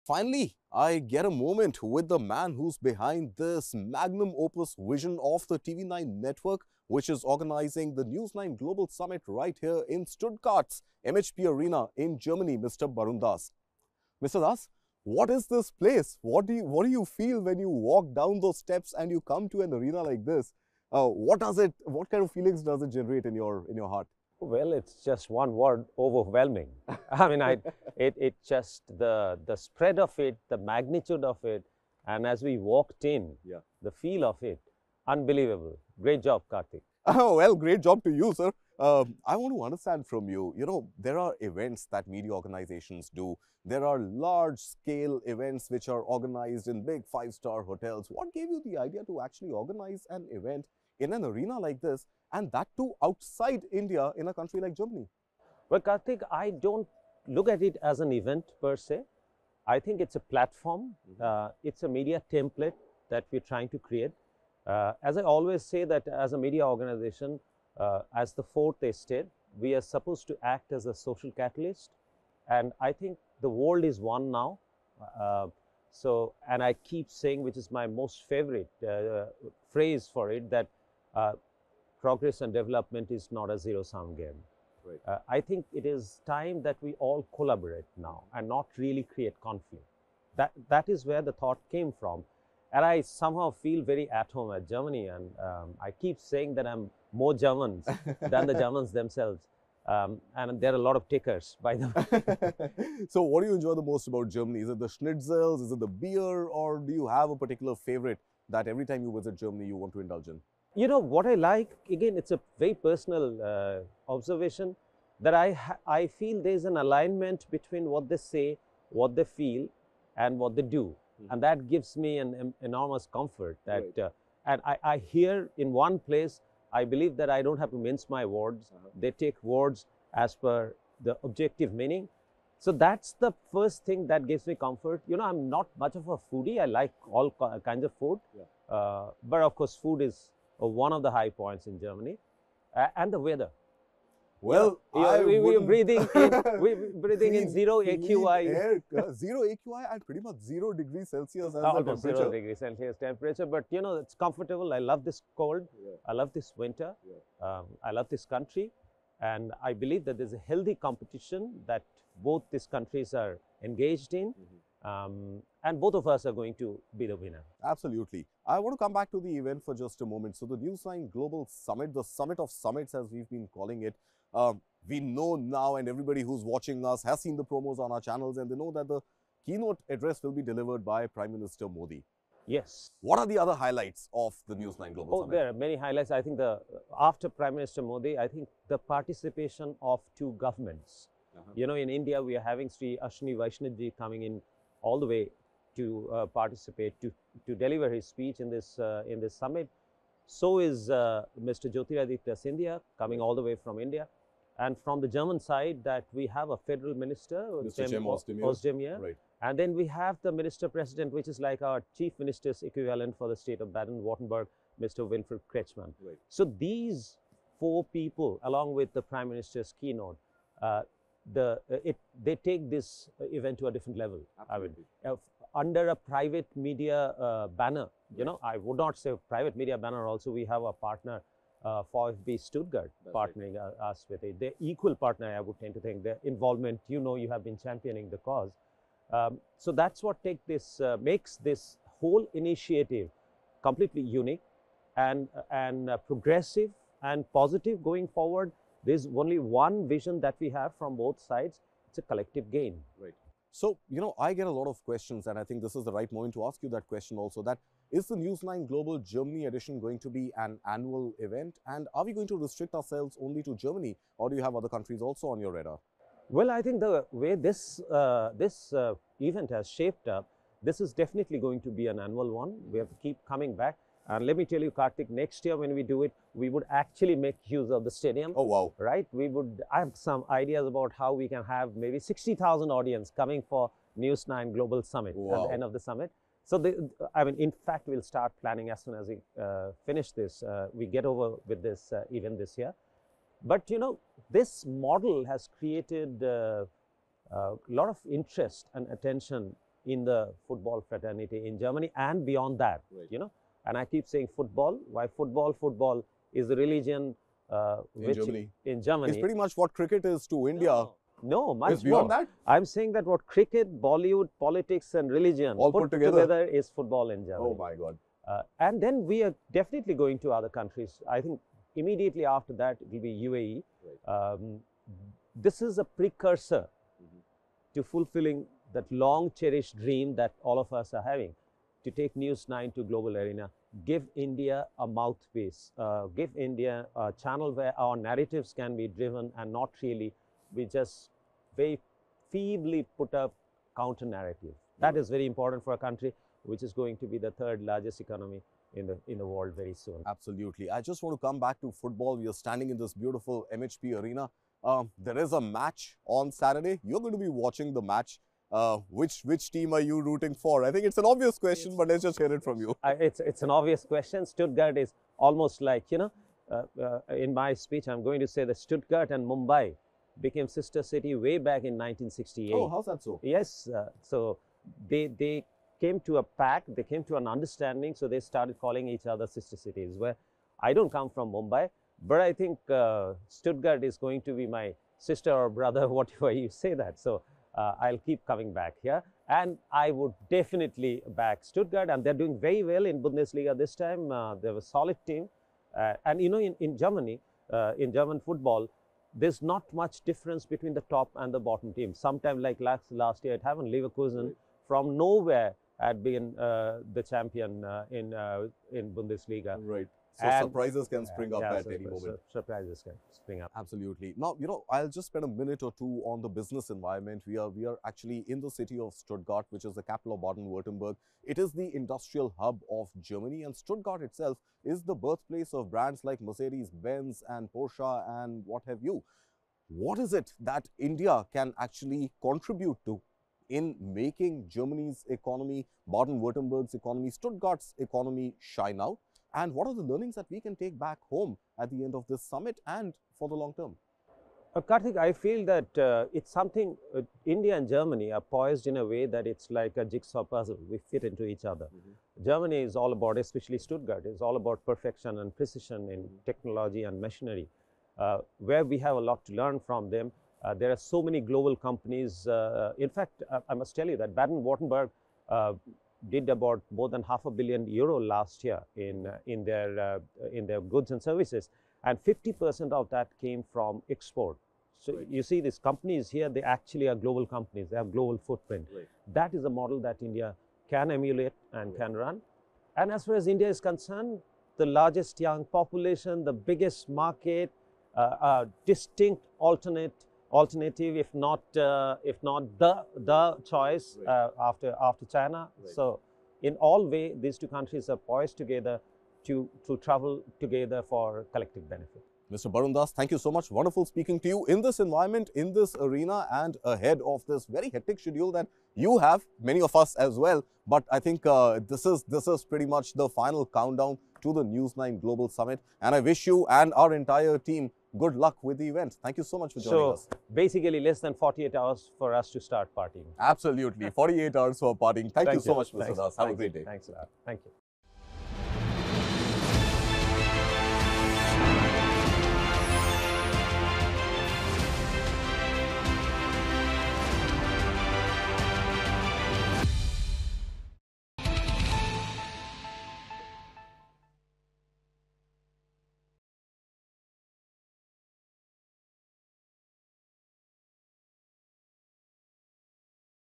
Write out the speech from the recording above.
Finally, I get a moment with the man who's behind this magnum opus vision of the TV9 network, which is organizing the News9 Global Summit right here in Stuttgart's MHP Arena in Germany, Mr. Barun Das. Mr. Das, what is this place? What do you feel when you walk down those steps and you come to an arena like this? What kind of feelings does it generate in your heart? Well, it's just one word: overwhelming. I mean, it just the spread of it, the magnitude of it, and as we walked in, the feel of it, unbelievable. Great job, Karthik. Oh, well, great job to you, sir. I want to understand from you, there are events that media organizations do. There are large-scale events which are organized in big five-star hotels. What gave you the idea to actually organize an event in an arena like this, and that too outside India in a country like Germany? Well, Karthik, I don't look at it as an event per se. I think it's a platform. It's a media template that we're trying to create. As I always say, that as a media organization, as the fourth estate, we are supposed to act as a social catalyst. And I think the world is one now. And I keep saying, which is my most favorite phrase for it, that progress and development is not a zero-sum game. Right. I think it is time that we all collaborate now and not really create conflict. That is where the thought came from. And I somehow feel very at home at Germany, and I keep saying that I'm more German than the Germans themselves. And there are a lot of takers, by the way. So what do you enjoy the most about Germany? Is it the schnitzels, is it the beer, or do you have a particular favorite that every time you visit Germany you want to indulge in? You know, what I like, again, it's a very personal observation, that I feel there's an alignment between what they say, what they feel, and what they do. And that gives me an enormous comfort. That, Right. And I hear in one place, I believe that I don't have to mince my words. They take words as per the objective meaning. So that's the first thing that gives me comfort. You know, I'm not much of a foodie. I like all kinds of food. But of course, food is one of the high points in Germany. And the weather. Well, we're breathing in zero AQI. Air, zero AQI and pretty much 0 degrees Celsius as the Almost temperature. 0 degrees Celsius temperature, but you know, it's comfortable. I love this cold. I love this winter. I love this country. And I believe that there's a healthy competition that both these countries are engaged in. And both of us are going to be the winner. Absolutely. I want to come back to the event for just a moment. So the News9 Global Summit, the summit of summits as we've been calling it, we know now, and everybody who's watching us has seen the promos on our channels, and they know that the keynote address will be delivered by Prime Minister Modi. Yes. What are the other highlights of the News9 Global Summit? There are many highlights. I think after Prime Minister Modi, I think the participation of two governments. You know, in India, we are having Sri Ashwini Vaishnav coming in all the way to participate, to deliver his speech in this summit. So is Mr. Jyotiraditya Scindia coming all the way from India. And from the German side, that we have a federal minister, Mr. Cem Özdemir. Right. And then we have the minister president, which is like our chief minister's equivalent for the state of Baden-Württemberg, Mr. Winfried Kretschmann. Right. So these four people, along with the prime minister's keynote, they take this event to a different level. Absolutely. I mean, under a private media banner, you know, I would not say private media banner. Also, we have a partner, VfB Stuttgart, partnering us with it. They're equal partner, I would tend to think. Their involvement, you know, you have been championing the cause. So that's what makes this whole initiative completely unique and progressive and positive going forward. There's only one vision that we have from both sides. It's a collective gain. Right. So, you know, I get a lot of questions, and I think this is the right moment to ask you that question also, that is the News9 Global Germany edition going to be an annual event? And are we going to restrict ourselves only to Germany, or do you have other countries also on your radar? Well, I think the way this event has shaped up, this is definitely going to be an annual one. We have to keep coming back. And let me tell you, Karthik, next year when we do it, we would actually make use of the stadium. Oh, wow. Right? I have some ideas about how we can have maybe 60,000 audience coming for News9 Global Summit at the end of the summit. So, I mean, in fact, we'll start planning as soon as we finish this. We get over with this event this year. But, you know, this model has created a lot of interest and attention in the football fraternity in Germany and beyond that, you know. And I keep saying football. Why football? Football is the religion in Germany. It's pretty much what cricket is to India. No, much it's beyond more. that. I'm saying that what cricket, Bollywood, politics and religion all put together is football in Germany. Oh my God. And then we are definitely going to other countries. I think immediately after that it will be UAE. This is a precursor to fulfilling that long cherished dream that all of us are having, to take News9 to global arena, give India a mouthpiece, give India a channel where our narratives can be driven and not really we just very feebly put up counter narrative. That is very important for a country which is going to be the third largest economy in the world very soon. Absolutely. I just want to come back to football. We are standing in this beautiful MHP arena. There is a match on Saturday. You're going to be watching the match. Which team are you rooting for? I think it's an obvious question, but let's just hear it from you. It's an obvious question. Stuttgart is almost like, you know, in my speech, I'm going to say that Stuttgart and Mumbai became sister city way back in 1968. Oh, how's that so? Yes. So they came to a pact, they came to an understanding, so they started calling each other sister cities. Where I don't come from Mumbai, but I think Stuttgart is going to be my sister or brother, whatever you say that. So I'll keep coming back here, and I would definitely back Stuttgart, and they're doing very well in Bundesliga this time. They're a solid team, and you know, in Germany, in German football, there's not much difference between the top and the bottom team. Sometime like last year, it happened. Leverkusen from nowhere had been the champion in Bundesliga. Right. So surprises can spring up at any moment. Surprises can spring up. Absolutely. Now, you know, I'll just spend a minute or two on the business environment. We are actually in the city of Stuttgart, which is the capital of Baden-Württemberg. It is the industrial hub of Germany, and Stuttgart itself is the birthplace of brands like Mercedes-Benz and Porsche and what have you. What is it that India can actually contribute to in making Germany's economy, Baden-Württemberg's economy, Stuttgart's economy shine out? And what are the learnings that we can take back home at the end of this summit and for the long term? Karthik, I feel that it's something, India and Germany are poised in a way that it's like a jigsaw puzzle. We fit into each other. Germany is all about, especially Stuttgart, is all about perfection and precision in technology and machinery, where we have a lot to learn from them. There are so many global companies. In fact, I must tell you that Baden-Württemberg did about more than €500 million last year in their goods and services, and 50% of that came from export. So you see, these companies here, they actually are global companies. They have global footprint. That is a model that India can emulate and can run. And as far as India is concerned, the largest young population, the biggest market, a distinct alternative, if not the choice after China. So in all way, these two countries are poised together to travel together for collective benefit. Mr. Barun Das, thank you so much. Wonderful speaking to you in this environment, in this arena, and ahead of this very hectic schedule that you have, many of us as well. But I think this is pretty much the final countdown to the News9 Global Summit. And I wish you and our entire team good luck with the event. Thank you so much for joining us. Basically less than 48 hours for us to start partying. Absolutely. 48 hours for partying. Thank you so much, Mr. Das. Have a great day. Thanks a lot. Thank you.